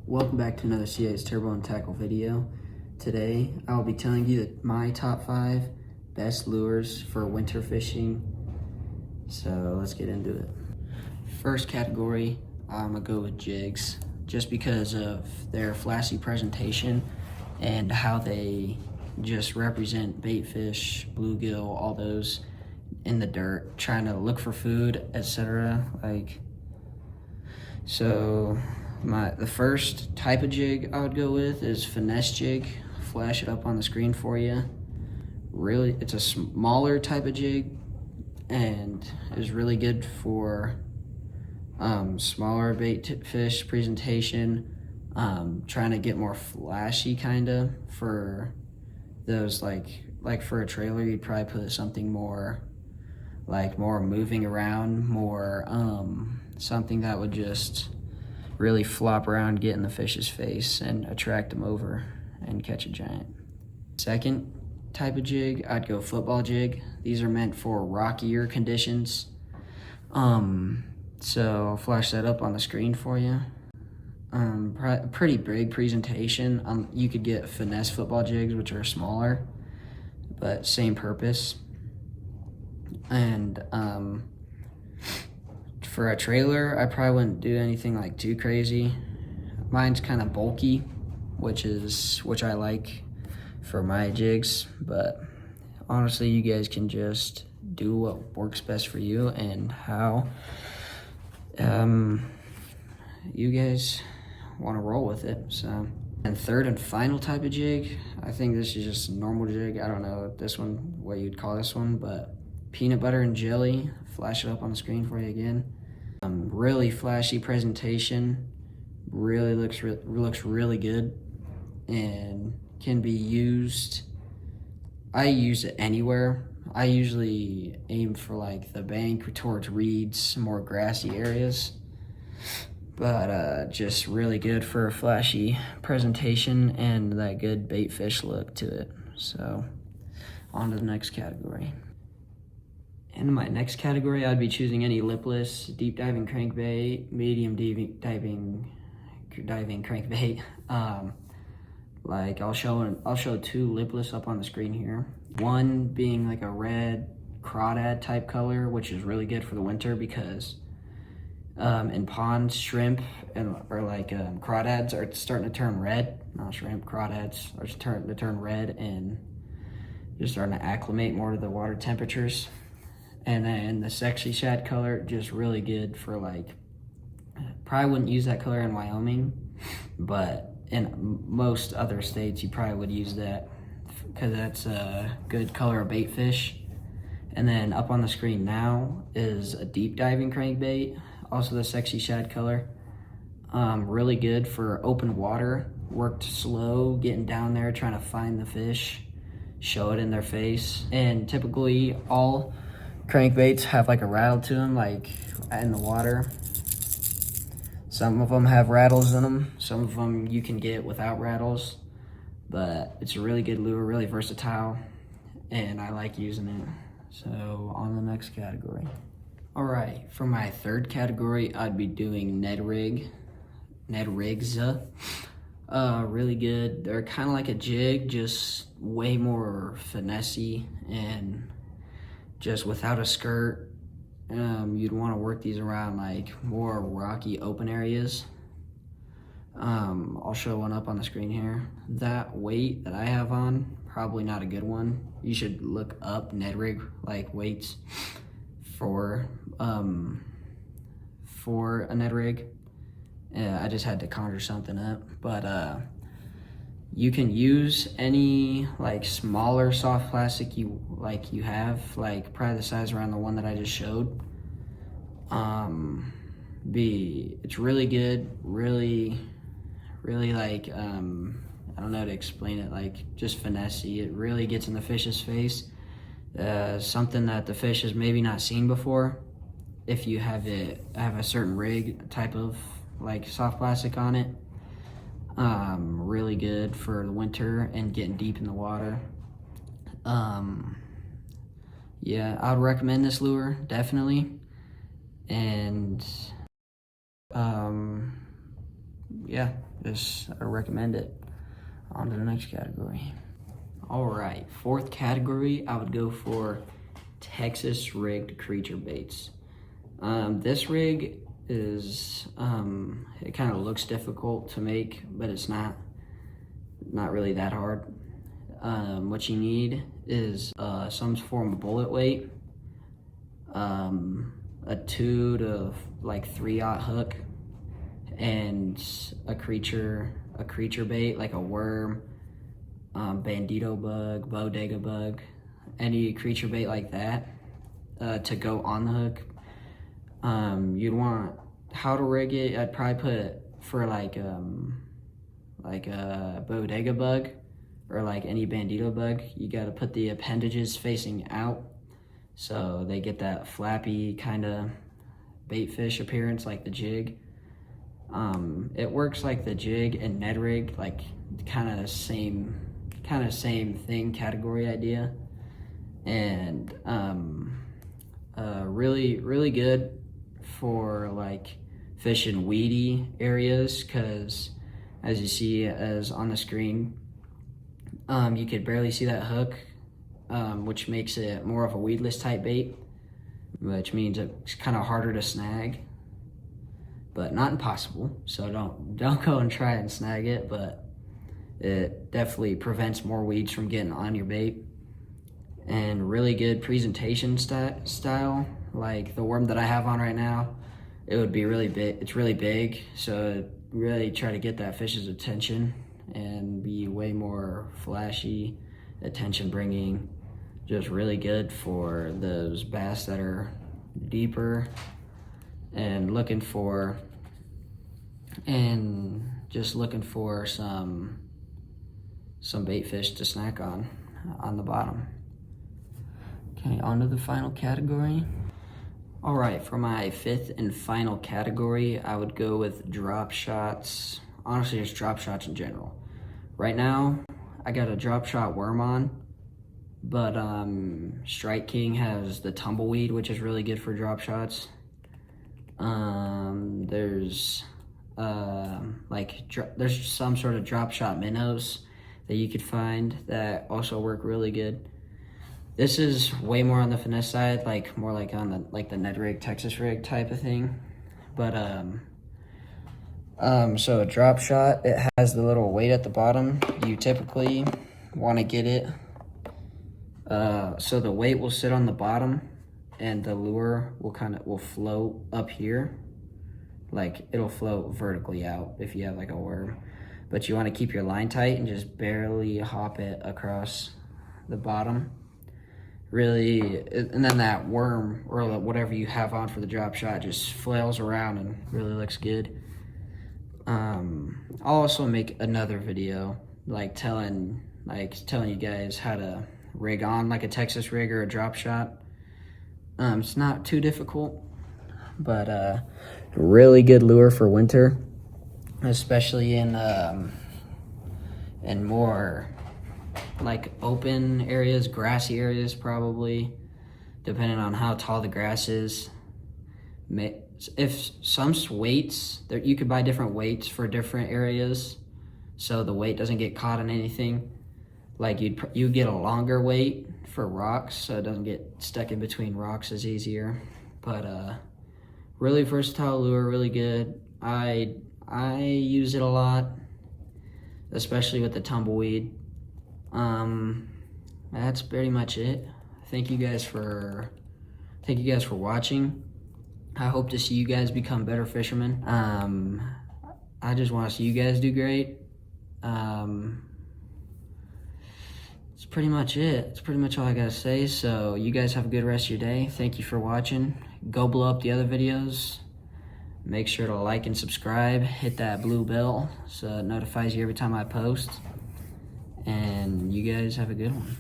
Welcome back to another CA's Turbo and Tackle video. Today I will be telling you my top 5 best lures for winter fishing. So let's get into it. First category, I'm gonna go with jigs, just because of their flashy presentation and how they just represent bait fish, bluegill, all those in the dirt, trying to look for food, etc. The first type of jig I would go with is finesse jig. Flash it up on the screen for you. Really, it's a smaller type of jig and is really good for smaller bait fish presentation. Trying to get more flashy kinda for those like for a trailer, you'd probably put something more more moving around, more something that would just really flop around, get in the fish's face and attract them over and catch a giant. Second type of jig, I'd go football jig. These are meant for rockier conditions. So I'll flash that up on the screen for you. Pretty big presentation. You could get finesse football jigs, which are smaller, but same purpose. And for a trailer, I probably wouldn't do anything too crazy. Mine's kind of bulky, which I like for my jigs, but honestly, you guys can just do what works best for you and how you guys want to roll with it. So, and third and final type of jig, I think this is just a normal jig. I don't know what you'd call this one, but peanut butter and jelly. Flash it up on the screen for you again. Really flashy presentation, really looks really good, and can be used. I use it anywhere. I usually aim for the bank towards reeds, more grassy areas, but just really good for a flashy presentation and that good bait fish look to it. So on to the next category. In my next category, I'd be choosing any lipless deep diving crankbait, medium diving crankbait. I'll show 2 lipless up on the screen here. One being a red crawdad type color, which is really good for the winter because in ponds, shrimp or crawdads are starting to turn red. Not shrimp, crawdads are starting to turn red and just starting to acclimate more to the water temperatures. And then the sexy shad color, just really good for probably wouldn't use that color in Wyoming, but in most other states you probably would use that because that's a good color of bait fish. And then up on the screen now is a deep diving crankbait, also the sexy shad color. Really good for open water, worked slow, getting down there, trying to find the fish, show it in their face. And typically all crankbaits have a rattle to them, in the water. Some of them have rattles in them. Some of them you can get without rattles, but it's a really good lure, really versatile, and I like using it. So on the next category. All right, for my third category, I'd be doing Ned rigs. Really good. They're kind of like a jig, just way more finessey and just without a skirt. You'd want to work these around more rocky open areas. I'll show one up on the screen here. That weight that I have on, probably not a good one. You should look up Ned rig weights for a Ned rig. I just had to conjure something up, but you can use any smaller soft plastic you have, probably the size around the one that I just showed. It's really good, really I don't know how to explain it, just finessey. It really gets in the fish's face. Something that the fish has maybe not seen before. If you have a certain rig type of soft plastic on it. Really good for the winter and getting deep in the water. Yeah, I would recommend this lure, definitely. And yeah. I recommend it. On to the next category. All right, fourth category, I would go for Texas rigged creature baits. This rig is, it kind of looks difficult to make, but it's not really that hard. What you need is some form of bullet weight, a 2 to 3/0 hook, and a creature bait like a worm, bandito bug, bodega bug, any creature bait like that to go on the hook. You'd want how to rig it. I'd probably put for like a bodega bug or like any bandito bug, you got to put the appendages facing out so they get that flappy kind of bait fish appearance like the jig. It works like the jig and Ned rig, like kind of same thing, category idea, and really good for like fishing weedy areas, because as you see as on the screen, you could barely see that hook, which makes it more of a weedless type bait, which means it's kind of harder to snag, but not impossible. So don't go and try and snag it, but it definitely prevents more weeds from getting on your bait. And really good presentation style, like the worm that I have on right now, it would be really big. It's really big, so really try to get that fish's attention and be way more flashy, attention bringing. Just really good for those bass that are deeper and just looking for some bait fish to snack on the bottom. Okay, on to the final category. All right, for my fifth and final category, I would go with drop shots. Honestly, just drop shots in general. Right now, I got a drop shot worm on, but Strike King has the tumbleweed, which is really good for drop shots. There's there's some sort of drop shot minnows that you could find that also work really good. This is way more on the finesse side, like more like on the Ned rig, Texas rig type of thing. But so a drop shot, it has the little weight at the bottom. You typically want to get it so the weight will sit on the bottom and the lure will float up here. Like it'll float vertically out if you have like a worm, but you want to keep your line tight and just barely hop it across the bottom. Really, and then that worm or whatever you have on for the drop shot just flails around and really looks good. I'll also make another video like telling you guys how to rig on like a Texas rig or a drop shot. It's not too difficult, but really good lure for winter, especially in more like open areas, grassy areas probably, depending on how tall the grass is. If some weights, you could buy different weights for different areas, so the weight doesn't get caught in anything. Like you get a longer weight for rocks, so it doesn't get stuck in between rocks as easier. But really versatile lure, really good. I use it a lot, especially with the tumbleweed. That's pretty much it. Thank you guys for watching. I hope to see you guys become better fishermen. I just want to see you guys do great. It's pretty much it. It's pretty much all I gotta say. So you guys have a good rest of your day. Thank you for watching. Go blow up the other videos. Make sure to like and subscribe. Hit that blue bell so it notifies you every time I post. And you guys have a good one.